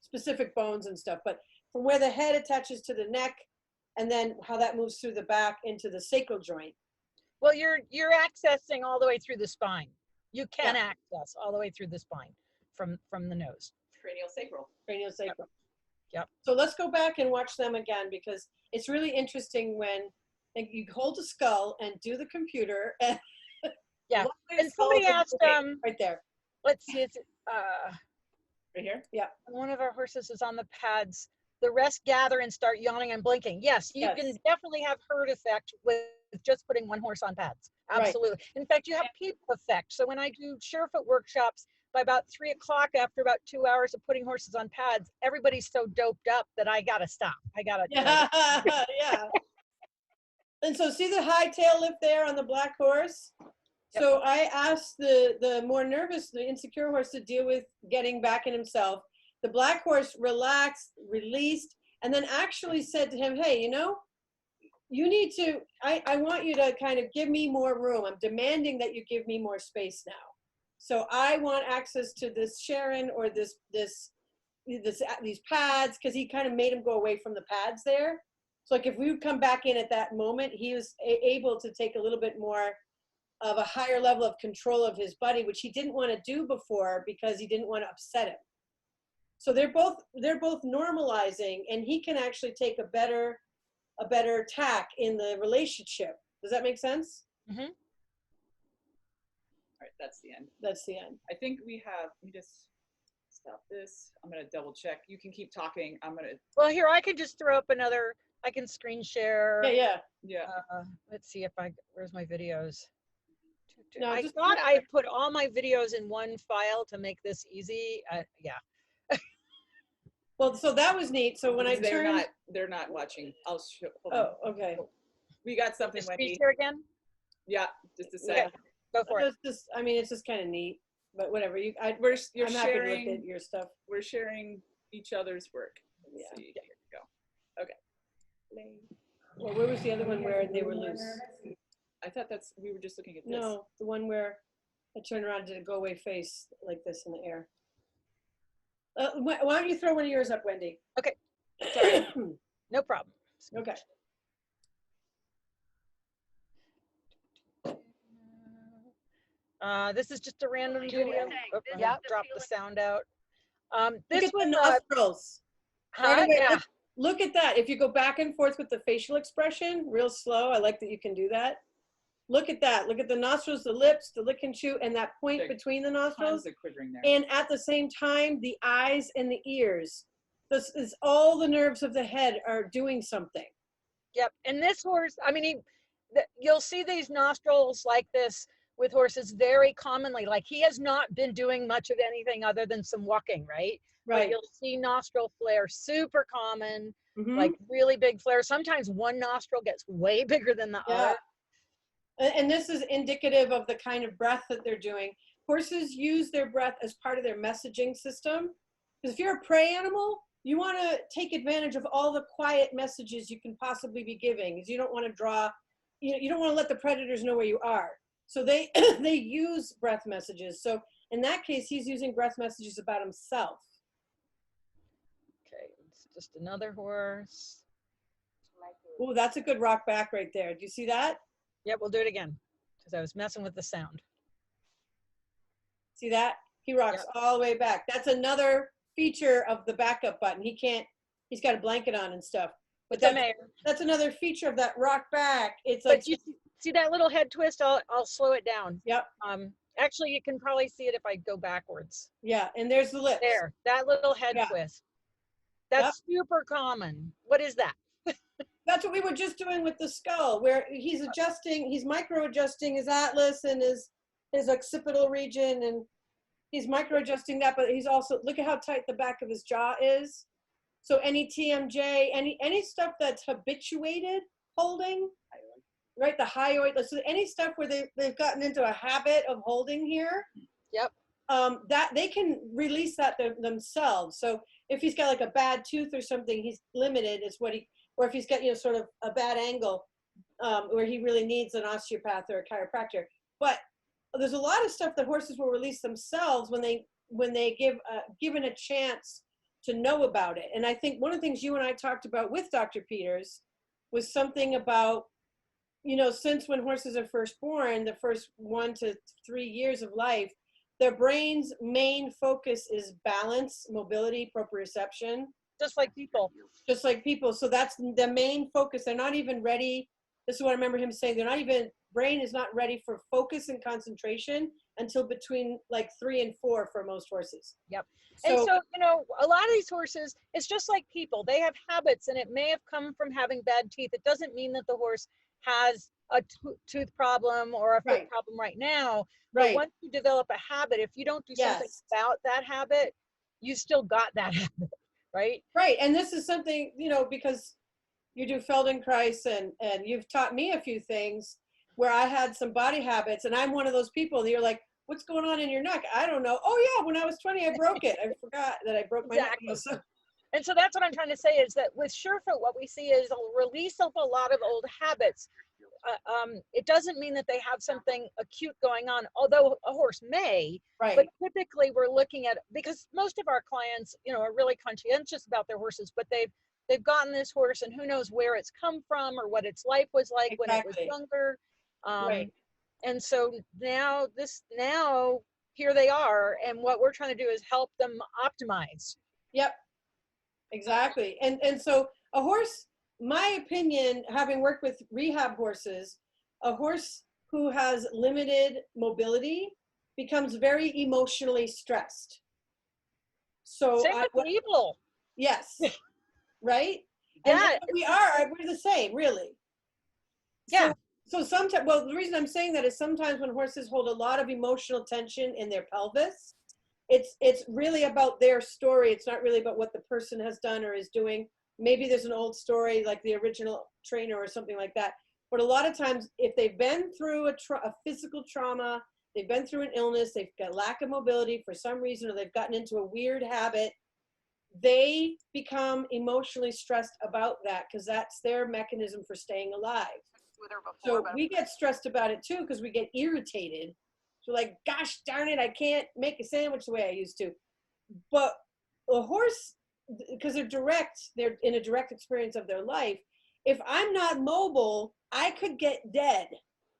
specific bones and stuff. But from where the head attaches to the neck and then how that moves through the back into the sacral joint. Well, you're accessing all the way through the spine. You can access all the way through the spine from the nose. Cranial sacral. Cranial sacral. Yep. So let's go back and watch them again because it's really interesting when you hold the skull and do the computer Yeah. One way to And skull somebody is asked, right there. let's see, it's Right here? Yeah. one of our horses is on the pads. The rest gather and start yawning and blinking. Yes, you can definitely have herd effect with just putting one horse on pads. Absolutely. Right. In fact, you have people effect. So when I do Surefoot workshops, by about 3 o'clock, after about 2 hours of putting horses on pads, everybody's so doped up that I gotta stop. I gotta. Yeah. Yeah. And so see the high tail lift there on the black horse? Yep. So I asked the more nervous, the insecure horse to deal with getting back in himself. The black horse relaxed, released, and then actually said to him, hey, you know, you need to, I want you to kind of give me more room. I'm demanding that you give me more space now. So I want access to this Sharon or these pads, because he kind of made him go away from the pads there. So like if we would come back in at that moment, he was able to take a little bit more of a higher level of control of his buddy, which he didn't want to do before because he didn't want to upset him. So they're both normalizing, and he can actually take a better tack in the relationship. Does that make sense? Mm-hmm. All right, that's the end. That's the end. I think we have, let me just stop this. I'm going to double check. You can keep talking. I'm going to. Well, here, I can just throw up another, I can screen share. Yeah. Let's see if where's my videos? No, I thought I put all my videos in one file to make this easy. Yeah. Well, so that was neat. So when they're not watching. I'll show. Okay. We got something, Wendy. Here again? Yeah, just a sec. Yeah. Go for it. I mean, it's just kind of neat, but whatever. You're I'm sharing, happy to look at your stuff. We're sharing each other's work. Yeah. See, here we go. Okay. Well, where was the other one where they were loose? I thought we were just looking at this. No, the one where I turned around and did a go away face like this in the air. Why don't you throw one of yours up, Wendy? Okay. Sorry. No problem. Okay. This is just a random video. Drop the sound out. This one, nostrils. Yeah. Look at that. If you go back and forth with the facial expression, real slow. I like that you can do that. Look at that. Look at the nostrils, the lips, the lick and chew, and that point between the nostrils. Quivering there. And at the same time, the eyes and the ears. This is all the nerves of the head are doing something. Yep. And this horse, I mean, you'll see these nostrils like this with horses very commonly. Like he has not been doing much of anything other than some walking, right? Right. But you'll see nostril flare, super common, like really big flare. Sometimes one nostril gets way bigger than the other. And this is indicative of the kind of breath that they're doing. Horses use their breath as part of their messaging system. Because if you're a prey animal, you want to take advantage of all the quiet messages you can possibly be giving. Because you don't want to draw, you don't want to let the predators know where you are. So they use breath messages. So in that case, he's using breath messages about himself. Okay, it's just another horse. Oh, that's a good rock back right there. Do you see that? Yeah, we'll do it again because I was messing with the sound. See that? He rocks all the way back. That's another feature of the backup button. He's got a blanket on and stuff. But that's another feature of that rock back. It's like, but you see that little head twist? I'll slow it down. Yep. Actually, you can probably see it if I go backwards. Yeah, and there's the lips. There, that little head twist. That's super common. What is that? That's what we were just doing with the skull, where he's micro adjusting his atlas and his occipital region, and he's micro adjusting that, but he's also, look at how tight the back of his jaw is. So any TMJ, any stuff that's habituated holding, right? The hyoid, so any stuff where they've gotten into a habit of holding here. Yep. That they can release that themselves. So if he's got like a bad tooth or something, he's limited. Or if he's got, sort of a bad angle where he really needs an osteopath or a chiropractor. But there's a lot of stuff that horses will release themselves when they given a chance to know about it. And I think one of the things you and I talked about with Dr. Peters was something about, since when horses are first born, the first 1 to 3 years of life, their brain's main focus is balance, mobility, proprioception. Just like people. Just like people. So that's the main focus. They're not even ready. This is what I remember him saying. They're not even brain is not ready for focus and concentration until between like 3 and 4 for most horses. Yep. And so, you know, a lot of these horses, it's just like people. They have habits, and it may have come from having bad teeth. It doesn't mean that the horse has a tooth problem or a foot problem right now. But once you develop a habit, if you don't do something about that habit, you still got that habit, right? Right. And this is something, you know, because you do Feldenkrais and you've taught me a few things where I had some body habits, and I'm one of those people that you're like, what's going on in your neck? I don't know. Oh yeah, when I was 20, I broke it. I forgot that I broke my neck. And so that's what I'm trying to say, is that with Surefoot, what we see is a release of a lot of old habits. It doesn't mean that they have something acute going on, although a horse may, but typically we're looking at, because most of our clients, you know, are really conscientious about their horses, but they've gotten this horse and who knows where it's come from or what its life was like when it was younger. And so now here they are, and what we're trying to do is help them optimize. Yep, exactly. And so a horse, my opinion, having worked with rehab horses, a horse who has limited mobility becomes very emotionally stressed. So same with people. Yes. Right? Yeah. And we're the same, really. Yeah. So sometimes, well, the reason I'm saying that is sometimes when horses hold a lot of emotional tension in their pelvis, it's really about their story. It's not really about what the person has done or is doing. Maybe there's an old story like the original trainer or something like that. But a lot of times, if they've been through a physical trauma, they've been through an illness, they've got lack of mobility for some reason, or they've gotten into a weird habit, they become emotionally stressed about that because that's their mechanism for staying alive. So we get stressed about it too because we get irritated. So like, gosh darn it, I can't make a sandwich the way I used to. But a horse, because they're in a direct experience of their life. If I'm not mobile, I could get dead.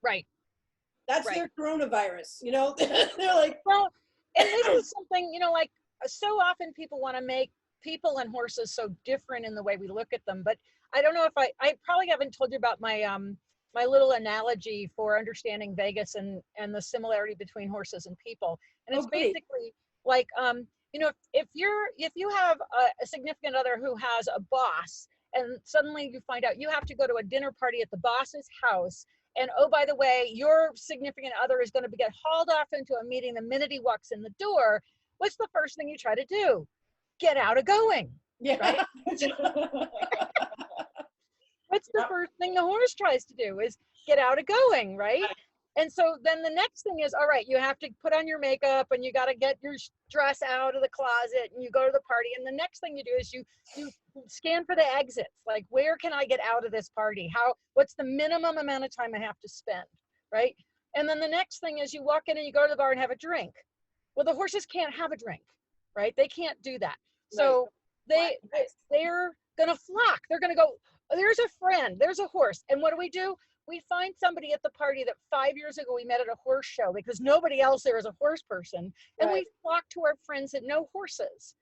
Right. That's their coronavirus, you know? They're like, well, and this is something, you know, like so often people want to make people and horses so different in the way we look at them. But I don't know if I probably haven't told you about my my little analogy for understanding vagus and the similarity between horses and people. And it's basically like, you know, if you have a significant other who has a boss, and suddenly you find out you have to go to a dinner party at the boss's house, and oh, by the way, your significant other is going to get hauled off into a meeting the minute he walks in the door, what's the first thing you try to do? Get out of going. Yeah. Right? What's the first thing the horse tries to do is get out of going, right? And so then the next thing is, all right, you have to put on your makeup and you got to get your dress out of the closet and you go to the party. And the next thing you do is you scan for the exits. Like, where can I get out of this party? What's the minimum amount of time I have to spend, right? And then the next thing is you walk in and you go to the bar and have a drink. Well, the horses can't have a drink, right? They can't do that. So they're going to flock. They're going to go, there's a friend, there's a horse. And what do? We find somebody at the party that 5 years ago we met at a horse show because nobody else there is a horse person. And we flock to our friends that know horses.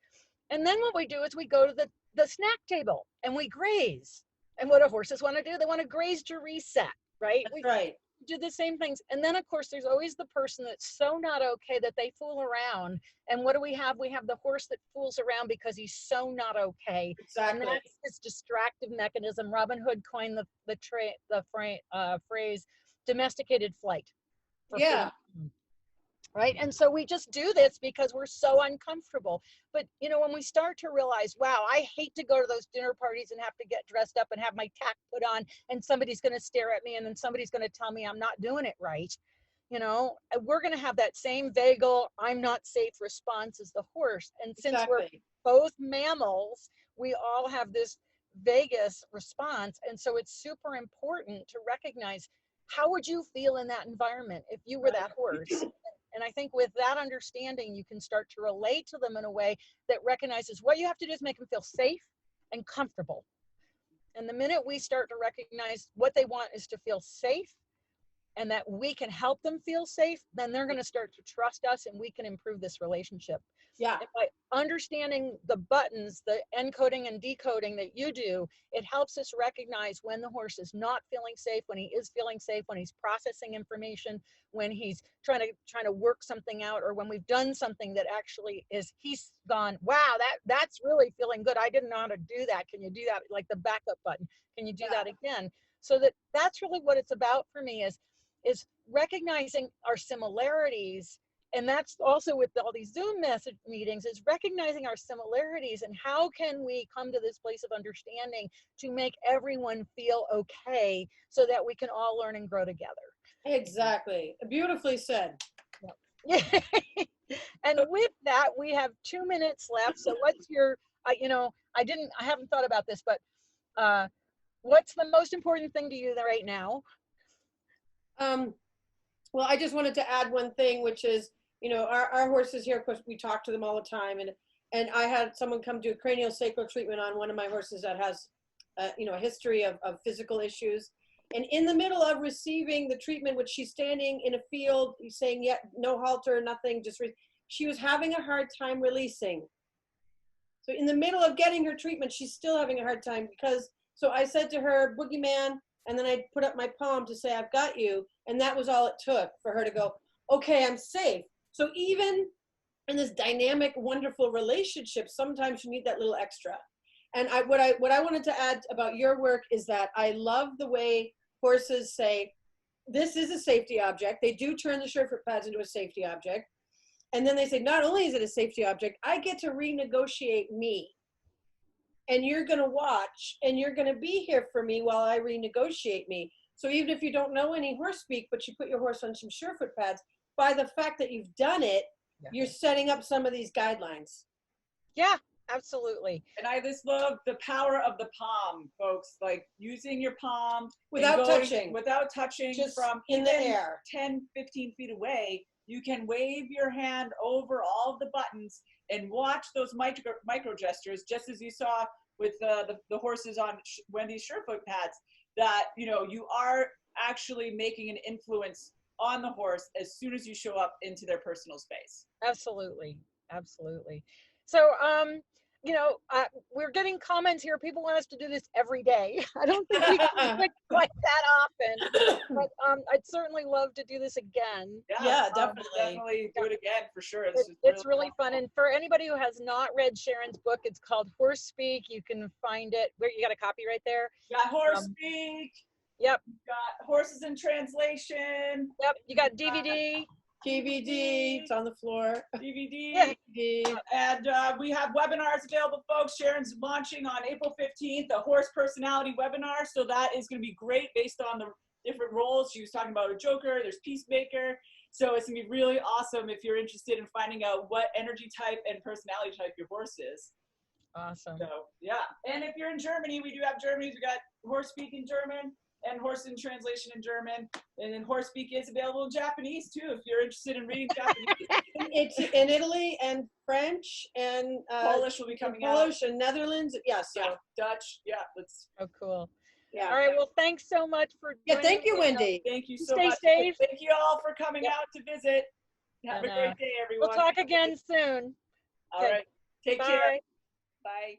And then what we do is we go to the snack table and we graze. And what do horses want to do? They want to graze to reset, right? That's we do the same things. And then of course, there's always the person that's so not okay that they fool around. And what do we have? We have the horse that fools around because he's so not okay. Exactly. And that's this distractive mechanism. Robin Hood coined the phrase domesticated flight. Yeah. Food. Right. And so we just do this because we're so uncomfortable. But, you know, when we start to realize, wow, I hate to go to those dinner parties and have to get dressed up and have my tack put on and somebody's going to stare at me and then somebody's going to tell me I'm not doing it right. You know, we're going to have that same vagal, I'm not safe response as the horse. And since we're both mammals, we all have this vagus response. And so it's super important to recognize, how would you feel in that environment if you were that horse? And I think with that understanding, you can start to relate to them in a way that recognizes what you have to do is make them feel safe and comfortable. And the minute we start to recognize what they want is to feel safe, and that we can help them feel safe, then they're going to start to trust us and we can improve this relationship. Yeah. And by understanding the buttons, the encoding and decoding that you do, it helps us recognize when the horse is not feeling safe, when he is feeling safe, when he's processing information, when he's trying to work something out, or when we've done something that actually is, he's gone, wow, that's really feeling good. I didn't know how to do that. Can you do that? Like the backup button. Can you do that again? So that's really what it's about for me, is recognizing our similarities. And that's also with all these Zoom message meetings, is recognizing our similarities and how can we come to this place of understanding to make everyone feel okay so that we can all learn and grow together. Exactly. Beautifully said. Yeah. And with that, we have 2 minutes left. So what's your, I haven't thought about this, but what's the most important thing to you right now? Well, I just wanted to add one thing, which is, our horses here, of course, we talk to them all the time. And I had someone come do a cranial sacral treatment on one of my horses that has, a history of physical issues. And in the middle of receiving the treatment, which she's standing in a field, saying, yeah, no halter, nothing, she was having a hard time releasing. So in the middle of getting her treatment, she's still having a hard time so I said to her, boogeyman, and then I put up my palm to say, I've got you. And that was all it took for her to go, okay, I'm safe. So even in this dynamic, wonderful relationship, sometimes you need that little extra. And what I wanted to add about your work is that I love the way horses say, this is a safety object. They do turn the surefoot pads into a safety object. And then they say, not only is it a safety object, I get to renegotiate me. And you're going to watch and you're going to be here for me while I renegotiate me. So even if you don't know any horse speak, but you put your horse on some surefoot pads, by the fact that you've done it, you're setting up some of these guidelines. Yeah, absolutely. And I just love the power of the palm, folks, like using your palm without touching, just from in the air, 10, 15 feet away. You can wave your hand over all of the buttons and watch those micro gestures, just as you saw with the horses on Wendy's surefoot pads, that, you are actually making an influence on the horse as soon as you show up into their personal space. Absolutely. Absolutely. So, we're getting comments here. People want us to do this every day. I don't think we can do it quite that often, but I'd certainly love to do this again. Yeah, definitely. Definitely do it again for sure. It's really fun. And for anybody who has not read Sharon's book, it's called Horse Speak. You can find it. Where you got a copy right there? Got Horse Speak. Yep. Got Horses in Translation. Yep. You got DVD. it's on the floor. DVD. And we have webinars available, folks. Sharon's launching on April 15th, a horse personality webinar. So that is going to be great based on the different roles. She was talking about a joker, there's peacemaker. So it's going to be really awesome if you're interested in finding out what energy type and personality type your horse is. Awesome. So, yeah. And if you're in Germany, we do have Germany. We got Horse Speak in German and Horse in Translation in German. And then Horse Speak is available in Japanese too, if you're interested in reading Japanese. It's in Italy and French and Polish will be coming out. Polish and Netherlands. Yes. Yeah, Dutch. Yeah. Oh, cool. Yeah. All right. Well, thanks so much for joining. Yeah. Thank you, Wendy. Thank you so much. Stay safe. Thank you all for coming out to visit. Have a great day, everyone. We'll talk again soon. All right. Take care. Bye.